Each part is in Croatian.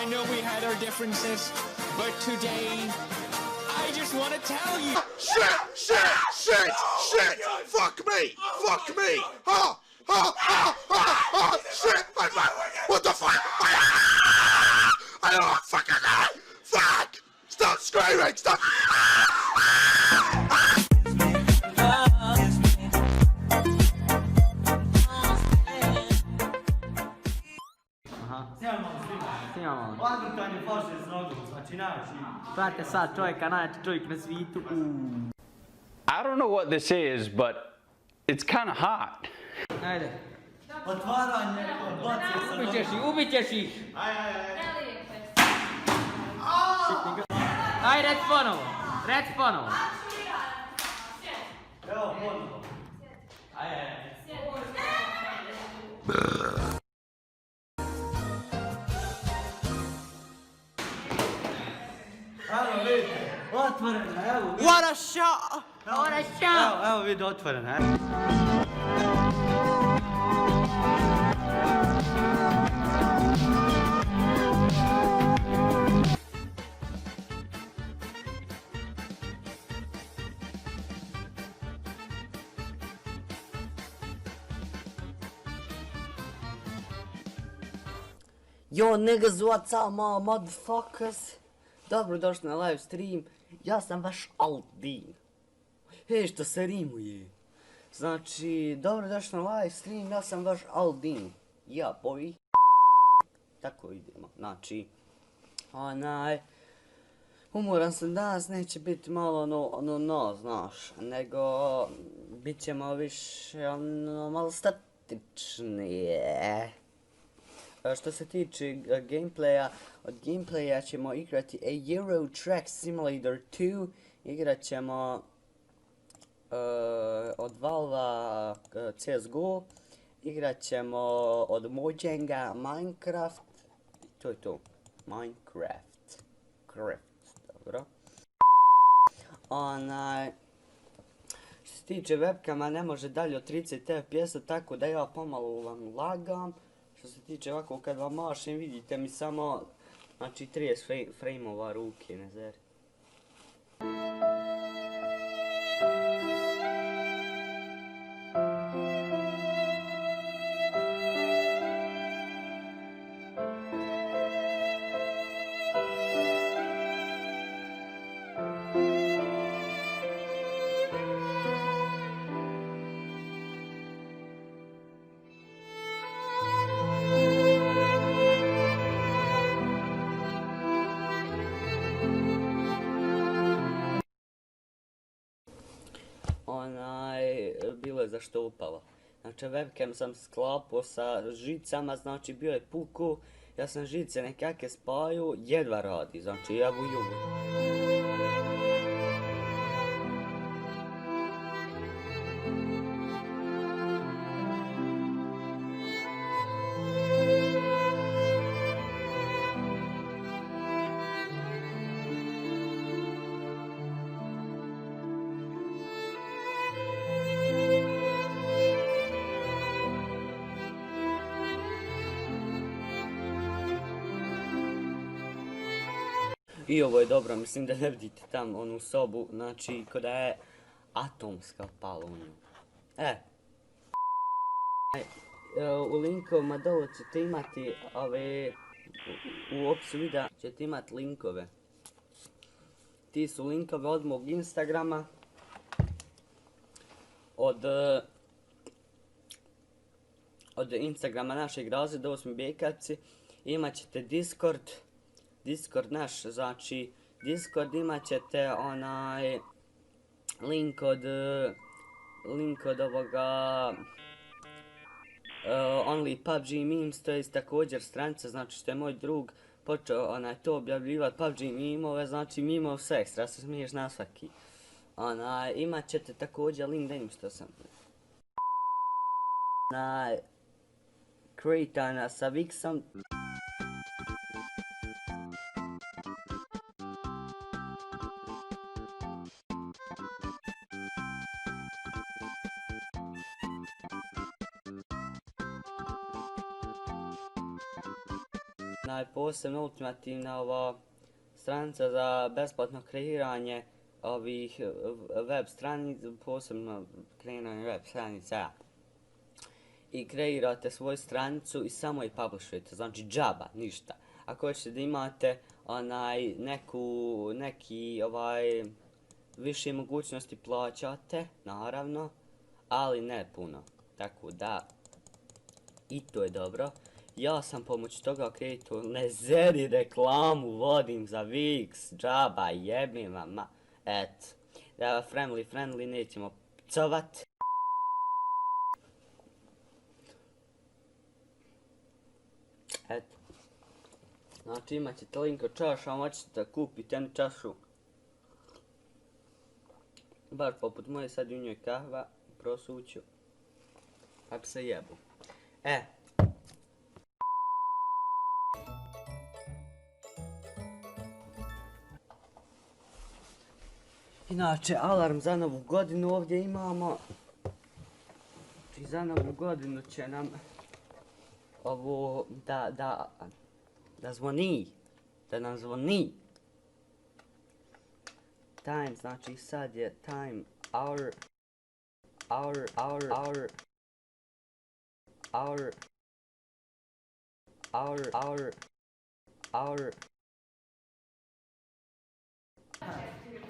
know we had our differences, but today, I just want to tell you. Shit! Fuck me! Ha! Shit! What the fuck? I don't want fucking that! Fuck! Stop screaming! Stop! Snimamo. Vatrkanje flaše s nogom, znači naši. Prate sad čovjeka, najjači čovjek na svijetu. I don't know what this is, but it's kind of hot. Ajde. Otvaranje, odbacio sa nogom. Ubit ćeš ih. Aj. Ajde, reci ponovo. Evo, ponovo. Aj. Evo vidite, otvorena, evo. What a shot! What a shot! Evo vidi, otvorena, Yo niggas, what's up my motherfuckers? Dobro došli na live stream, ja sam vaš Aldin. Hej, što se rimuje. Znači, dobro došli na live stream, ja sam vaš Aldin. Ja, boy. Tako idemo, znači. Umoran sam danas, neće biti malo znaš, nego bit ćemo više malo statičnije. Što se tiče gameplaya, od gameplaya ćemo igrati Euro Truck Simulator 2, igrat ćemo od Valve CSGO, igrat ćemo od Mojenga Minecraft, to je to, Minecraft, dobro. Što se tiče webkama ne može dalje od 30 FPS, tako da ja pomalo vam lagam. Što se tiče ovako kad vam mašem vidite mi samo, znači 30 frameova ruke, ne zeri. Bilo je zašto upalo. Znači webcam sam sklapao sa žicama, znači bio je puku, ja sam žice nekakve spaju, jedva radi, znači ja bu jugu. I ovo je dobro, mislim da ne vidite tamo onu sobu, znači kada je atomska pala u nju. U linkovima dole ćete imati u opisu videa ćete imati linkove. Ti su linkove od mog Instagrama, od Instagrama našeg razreda 8. B-kaci, imat ćete Discord naš, znači Discord imat ćete onaj link od ovoga Only PUBG Memes, to je također stranica, znači što je moj drug počeo to objavljivati PUBG mimove, znači mimov sve ekstra, se smiješ na svaki. Imat ćete također link, da im što sam Creatana sa Vixom. Posebno ultimativna ova stranica za besplatno kreiranje ovih web stranica, posebno kreiranje web stranica. I kreirate svoju stranicu i samo je publishujete, znači džaba, ništa. Ako hoćete da imate neki više mogućnosti plaćate, naravno, ali ne puno. Tako da, i to je dobro. Ja sam pomoću toga kreirao Nezeri reklamu, vodim za Wix, džaba, jebim vam, eto. Friendly, nećemo pcovat. Eto. Znači imat ćete link od čaša, moćete da kupite jednu čašu. Baš poput moje, sad u njoj kahva, prosuću. Ako se jebu. Inače, alarm za novu godinu ovdje imamo. Znači za novu godinu će nam ovo da zvoni. Da nam zvoni. Time, znači sad je time, hour.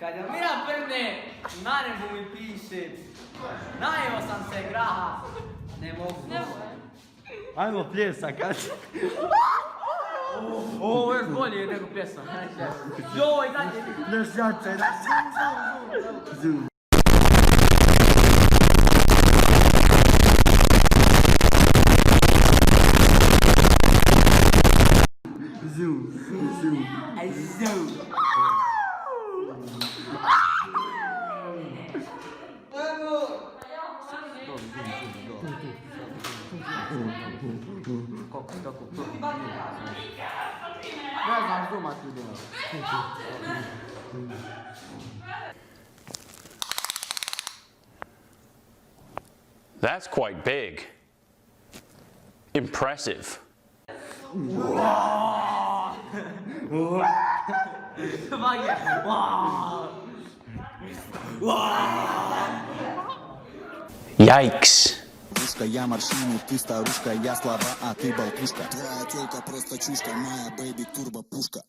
Kada Miran prne, na nebu mi piše, najeo sam se graha. Ne mogu. Ajmo pljesak, kaži. Ovo je bolje nego pjesma. Joj, dajte. Još jače, That's quite big. Impressive. Yikes. Пушка, я морщины, ты старушка, я слова, а ты болтушка. Твоя тёлка просто чушка, моя бэйби турбо пушка.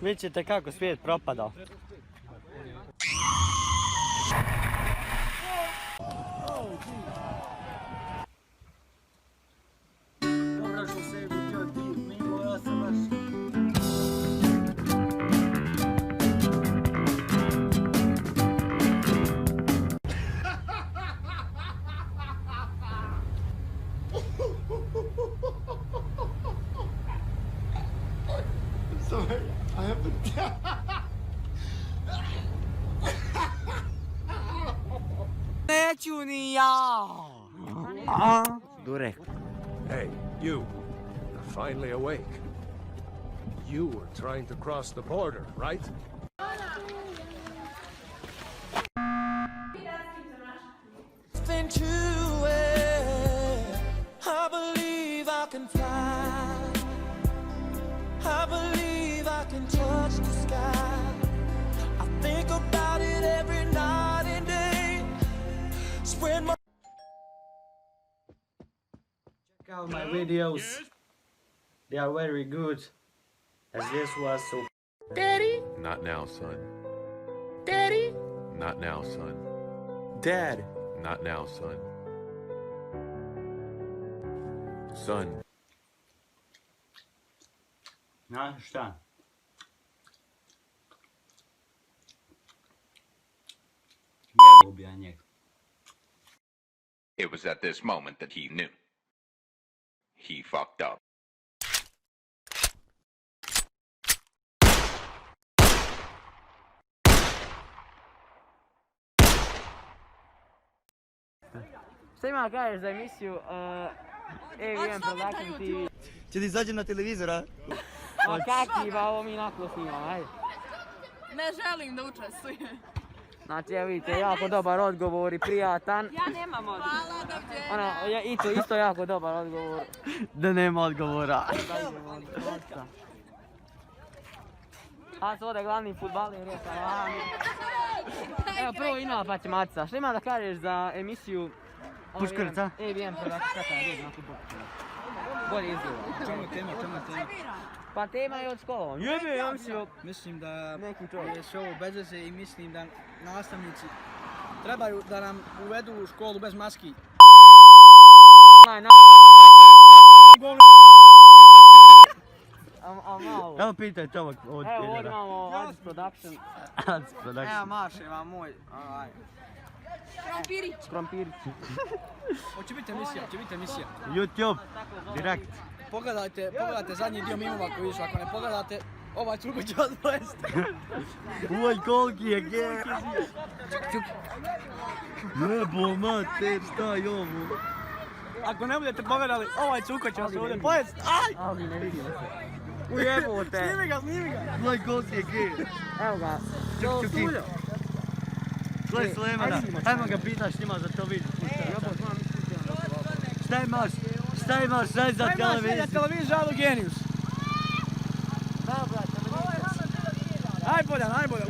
Vidjet ćete kako svijet propadao. Dobro što se vidio ti, mimo ja sam baš... Sorry, I haven't. Neću ni ja. Durek. Hey, you. You're finally awake. You were trying to cross the border, right? Into it. I believe I can fly. I believe I can touch the sky. I think about it every night and day. Spread my Check out my videos. They are very good. As this was so... Daddy, Not now, son. Daddy, Not now, son. Dad, Not now, son. Son, Znaš šta? Jebo bi ja njega. It was at this moment that he knew. He fucked up. Šta ima da kažeš za emisiju AVM Production TV? Če da izađem na televizor, a? Ma kaki, ba ovo mi nakon snimamo, ajde. Ne želim da učestvujem. Znači, evo vidite, jako dobar odgovor i prijatan. Ja nemam odgovor. Hvala, doviđenja. Ono, isto jako dobar odgovor. Da nema odgovora. A su ovdje glavni futbaler, evo prvo Ina pa će Matica. Šta ima da kažeš za emisiju Puškarica? AVM Production, čekaj, gdje na futbol. Bolje izgleda. Čemu tema? Pa tema je od škola. Jebe, ja Mislim da neki čovjek. je sve ovo bez veze i mislim da nastavnici trebaju da nam uvedu u školu bez maski. Malo. Evo pitaj čovjek od Evo ovdje Pedera. imamo Adis Production. Adis Production. Evo Maš, ima moj. Krompirić. Hoće biti emisija. YouTube, direkt. Pogledajte zadnji dio mimova koji su, ako ne pogledate, ovaj cugo će vas pojesti. Oj, koliki je gej. Jebo, mater, šta je ovo? Ako ne budete pogledali, ovaj cuko će vas ovdje pojesti. Aj! Ali ne vidimo se. Ujebote. Snimi ga! Oj, koliki je gej. Evo ga. Čuki. Gle Slemana, ajmo ga pitaš njima za to vidi. Šta imaš sve za televiziju? Televizija Alo Genius. Da, brate. Najbolja.